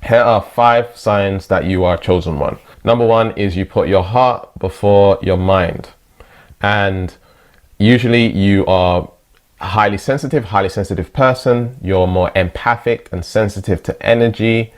Here are 5 signs that you are a chosen one. Number 1 is you put your heart before your mind. And usually you are a highly sensitive person. You're more empathic and sensitive to energy.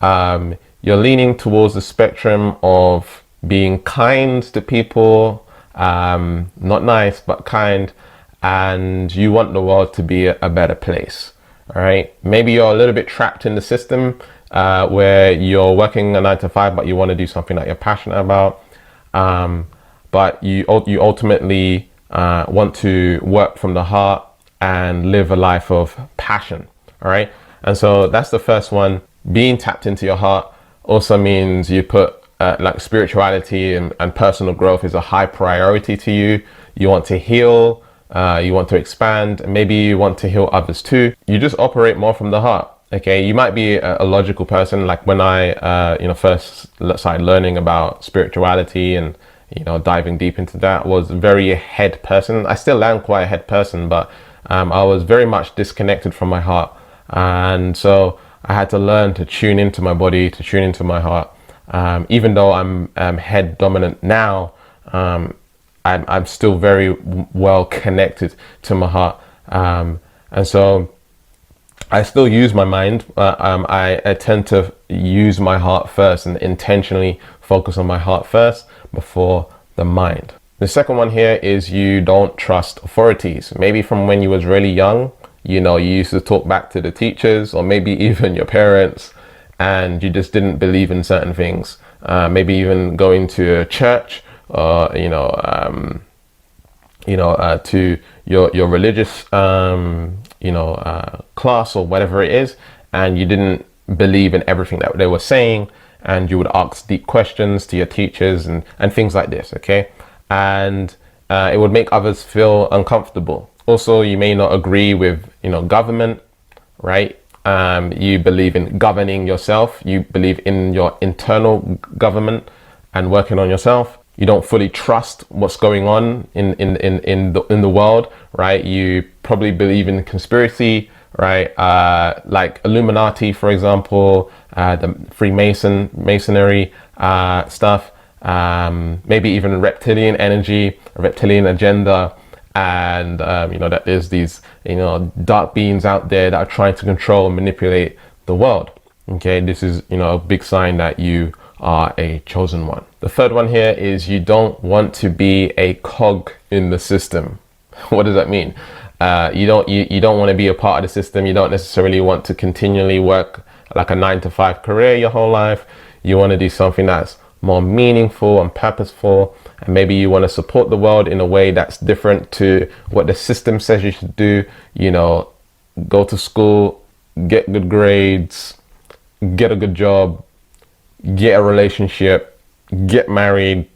You're leaning towards the spectrum of being kind to people, not nice, but kind. And you want the world to be a better place. All right. Maybe you're a little bit trapped in the system where you're working a 9 to 5, but you want to do something that you're passionate about. But you ultimately want to work from the heart and live a life of passion. All right. And so that's the first one. Being tapped into your heart also means you put like spirituality and personal growth is a high priority to you. You want to heal. You want to expand, and maybe you want to heal others too. You just operate more from the heart. Okay, you might be a logical person. Like when I, first started learning about spirituality and diving deep into that, was very a head person. I still am quite a head person, but I was very much disconnected from my heart, and so I had to learn to tune into my body, to tune into my heart. Even though I'm head dominant now, I'm still very well connected to my heart, and so I still use my mind. I tend to use my heart first and intentionally focus on my heart first before the mind. The second one here is you don't trust authorities. Maybe from when you was really young, you used to talk back to the teachers or maybe even your parents, and you just didn't believe in certain things. Maybe even going to a church, to your religious class or whatever it is, and you didn't believe in everything that they were saying, and you would ask deep questions to your teachers and things like this. Okay, and it would make others feel uncomfortable. Also, you may not agree with government, right? You believe in governing yourself. You believe in your internal government and working on yourself. You don't fully trust what's going on in the world, right? You probably believe in conspiracy, right? Like Illuminati, for example, the Freemasonry stuff, maybe even reptilian energy, reptilian agenda, and that there's these dark beings out there that are trying to control and manipulate the world. Okay, this is a big sign that you are a chosen one. The third one here is you don't want to be a cog in the system. What does that mean? You don't want to be a part of the system. You don't necessarily want to continually work like a 9 to 5 career your whole life. You want to do something that's more meaningful and purposeful, and maybe you want to support the world in a way that's different to what the system says you should do. Go to school, get good grades, get a good job, get a relationship, get married,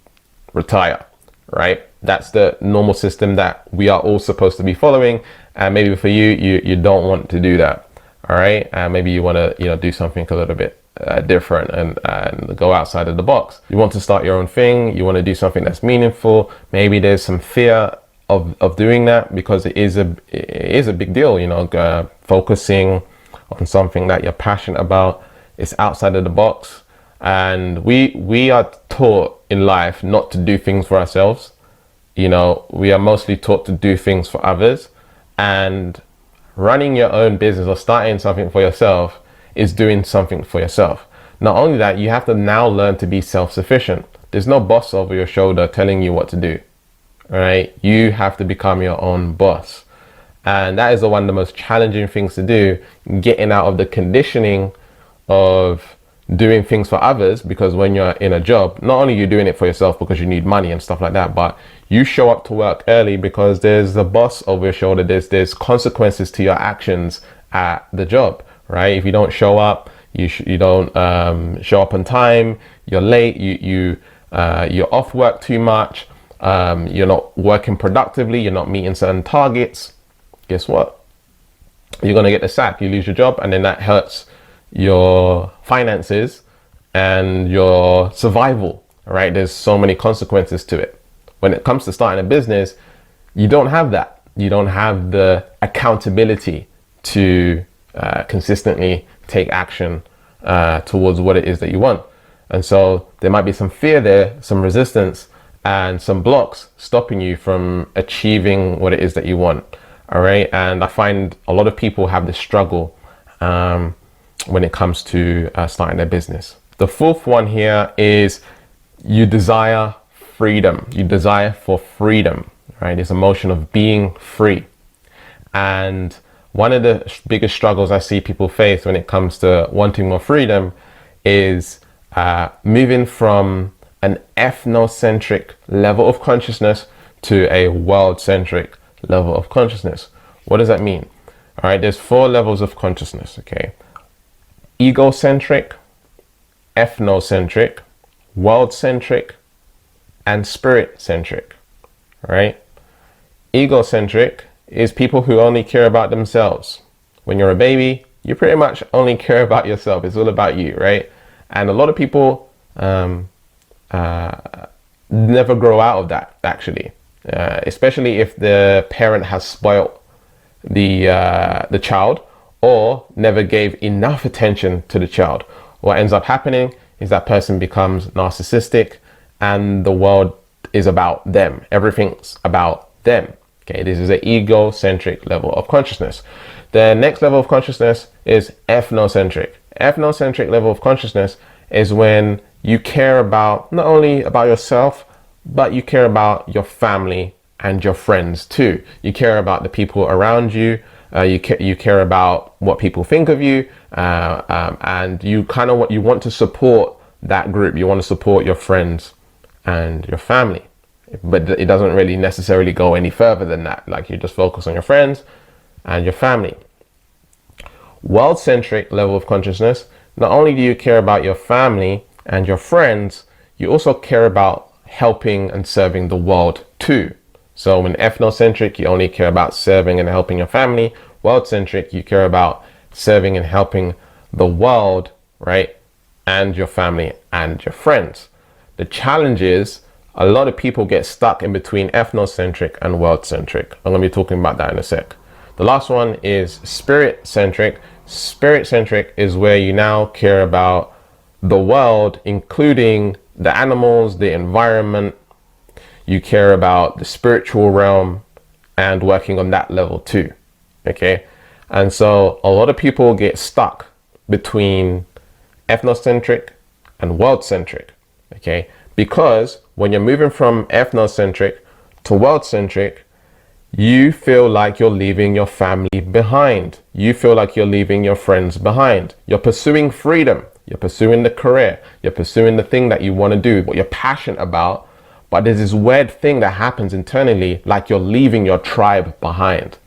retire, right? That's the normal system that we are all supposed to be following. And maybe for you don't want to do that. All right. And maybe you want to, do something a little bit different and go outside of the box. You want to start your own thing. You want to do something that's meaningful. Maybe there's some fear of doing that because it is a big deal, focusing on something that you're passionate about. It's outside of the box. And we are taught in life not to do things for ourselves. We are mostly taught to do things for others, and running your own business or starting something for yourself is doing something for yourself. Not only that, you have to now learn to be self-sufficient. There's no boss over your shoulder telling you what to do. All right. You have to become your own boss. And that is one of the most challenging things to do, getting out of the conditioning of doing things for others, because when you're in a job, not only you're doing it for yourself because you need money and stuff like that, but you show up to work early because there's a boss over your shoulder. There's consequences to your actions at the job, right? If you don't show up, you don't show up on time, you're late, you're off work too much, you're not working productively, you're not meeting certain targets. Guess what? You're gonna get the sack. You lose your job, and then that hurts your finances and your survival, right? There's so many consequences to it. When it comes to starting a business, you don't have that. You don't have the accountability to consistently take action towards what it is that you want. And so there might be some fear there, some resistance, and some blocks stopping you from achieving what it is that you want. All right. And I find a lot of people have this struggle when it comes to starting their business. The fourth one here is you desire freedom. You desire for freedom, right? This emotion of being free. And one of the biggest struggles I see people face when it comes to wanting more freedom is moving from an ethnocentric level of consciousness to a world-centric level of consciousness. What does that mean? All right, there's 4 levels of consciousness, okay? Egocentric, ethnocentric, world-centric, and spirit-centric, right? Egocentric is people who only care about themselves. When you're a baby, you pretty much only care about yourself. It's all about you, right? And a lot of people never grow out of that, actually, especially if the parent has spoiled the child or never gave enough attention to the child. What ends up happening is that person becomes narcissistic and the world is about them. Everything's about them. Okay, this is an egocentric level of consciousness. The next level of consciousness is ethnocentric. Ethnocentric level of consciousness is when you care about not only about yourself, but you care about your family and your friends too. You care about the people around you. You care about what people think of you, and you want to support that group. You want to support your friends and your family, but it doesn't really necessarily go any further than that. Like, you just focus on your friends and your family. World-centric level of consciousness, not only do you care about your family and your friends, you also care about helping and serving the world too. So when ethnocentric, you only care about serving and helping your family. World-centric, you care about serving and helping the world, right? And your family and your friends. The challenge is a lot of people get stuck in between ethnocentric and world-centric. I'm going to be talking about that in a sec. The last one is spirit-centric. Spirit-centric is where you now care about the world, including the animals, the environment. You care about the spiritual realm and working on that level too. Okay. And so a lot of people get stuck between ethnocentric and world-centric. Okay. Because when you're moving from ethnocentric to world-centric, you feel like you're leaving your family behind. You feel like you're leaving your friends behind. You're pursuing freedom. You're pursuing the career. You're pursuing the thing that you want to do, what you're passionate about. But there's this weird thing that happens internally, like you're leaving your tribe behind,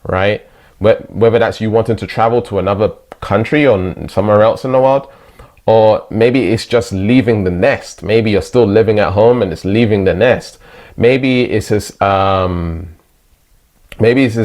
right? Whether that's you wanting to travel to another country or somewhere else in the world, or maybe it's just leaving the nest. Maybe you're still living at home and it's leaving the nest. Maybe it's as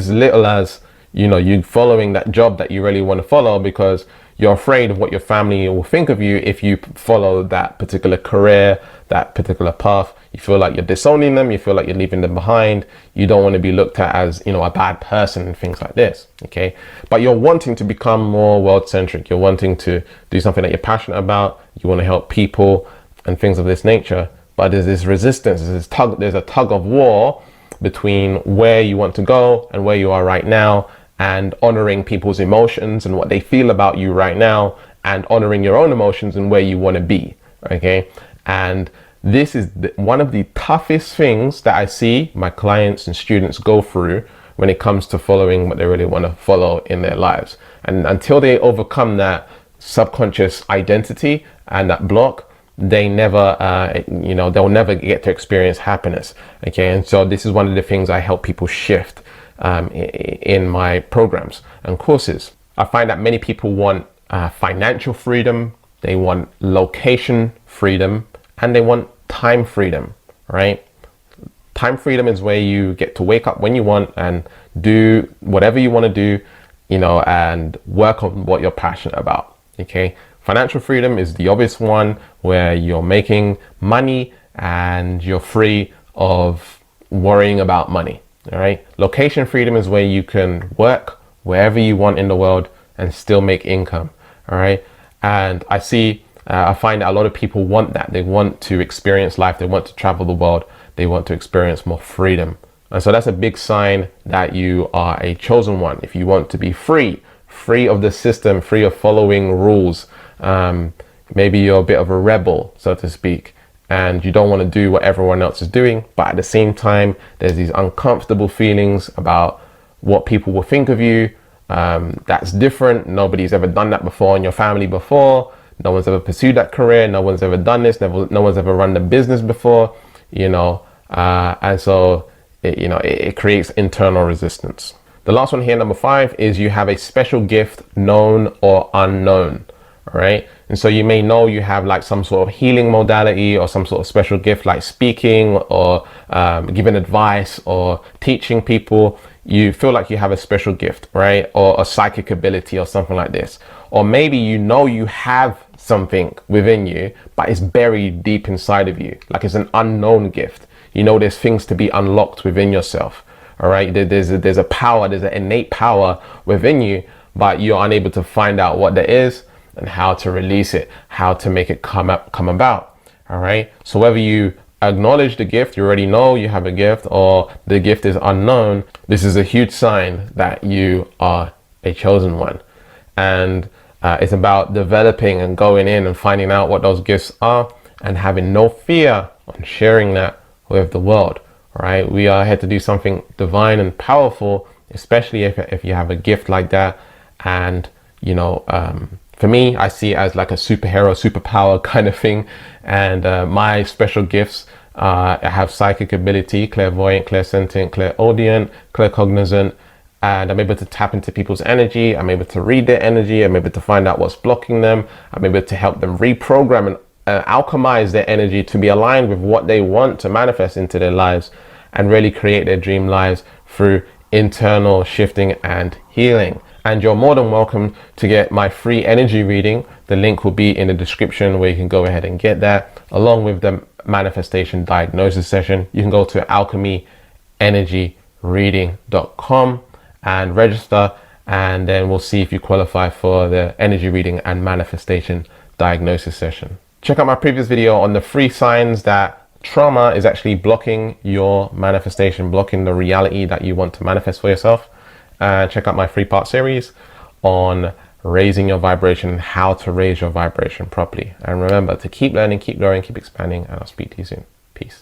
little as, you following that job that you really want to follow because you're afraid of what your family will think of you if you follow that particular career, that particular path. You feel like you're disowning them. You feel like you're leaving them behind. You don't want to be looked at as, a bad person and things like this. Okay. But you're wanting to become more world-centric. You're wanting to do something that you're passionate about. You want to help people and things of this nature. But there's this resistance. There's a tug of war between where you want to go and where you are right now, and honoring people's emotions and what they feel about you right now, and honoring your own emotions and where you want to be. Okay. And this is one of the toughest things that I see my clients and students go through when it comes to following what they really want to follow in their lives. And until they overcome that subconscious identity and that block, they never, they'll never get to experience happiness. Okay. And so this is one of the things I help people shift in my programs and courses. I find that many people want financial freedom, they want location freedom, and they want time freedom, right? Time freedom is where you get to wake up when you want and do whatever you want to do, and work on what you're passionate about. Okay. Financial freedom is the obvious one, where you're making money and you're free of worrying about money. All right. Location freedom is where you can work wherever you want in the world and still make income. All right. And I find that a lot of people want that. They want to experience life. They want to travel the world. They want to experience more freedom. And so that's a big sign that you are a chosen one. If you want to be free of the system, free of following rules, maybe you're a bit of a rebel, so to speak, and you don't want to do what everyone else is doing, but at the same time, there's these uncomfortable feelings about what people will think of you. That's different. Nobody's ever done that before in your family before. No one's ever pursued that career. No one's ever done this. No one's ever run the business before, and so it creates internal resistance. The last one here, number 5, is you have a special gift, known or unknown. All right. And so you may know you have like some sort of healing modality or some sort of special gift, like speaking or giving advice or teaching people. You feel like you have a special gift, right? Or a psychic ability or something like this. Or maybe you have something within you, but it's buried deep inside of you. Like it's an unknown gift. There's things to be unlocked within yourself. All right. There's a power, there's an innate power within you, but you're unable to find out what that is and how to release it, how to make it come about. All right. So whether you acknowledge the gift, you already know you have a gift, or the gift is unknown, this is a huge sign that you are a chosen one. And it's about developing and going in and finding out what those gifts are and having no fear on sharing that with the world. All right. We are here to do something divine and powerful, especially if you have a gift like that. And, for me, I see it as like a superhero, superpower kind of thing. And my special gifts, I have psychic ability, clairvoyant, clairsentient, clairaudient, claircognizant, and I'm able to tap into people's energy. I'm able to read their energy. I'm able to find out what's blocking them. I'm able to help them reprogram and alchemize their energy to be aligned with what they want to manifest into their lives and really create their dream lives through internal shifting and healing. And you're more than welcome to get my free energy reading. The link will be in the description where you can go ahead and get that, along with the manifestation diagnosis session. You can go to alchemyenergyreading.com and register, and then we'll see if you qualify for the energy reading and manifestation diagnosis session. Check out my previous video on the 3 signs that trauma is actually blocking your manifestation, blocking the reality that you want to manifest for yourself. And check out my 3-part series on raising your vibration and how to raise your vibration properly. And remember to keep learning, keep growing, keep expanding, and I'll speak to you soon. Peace.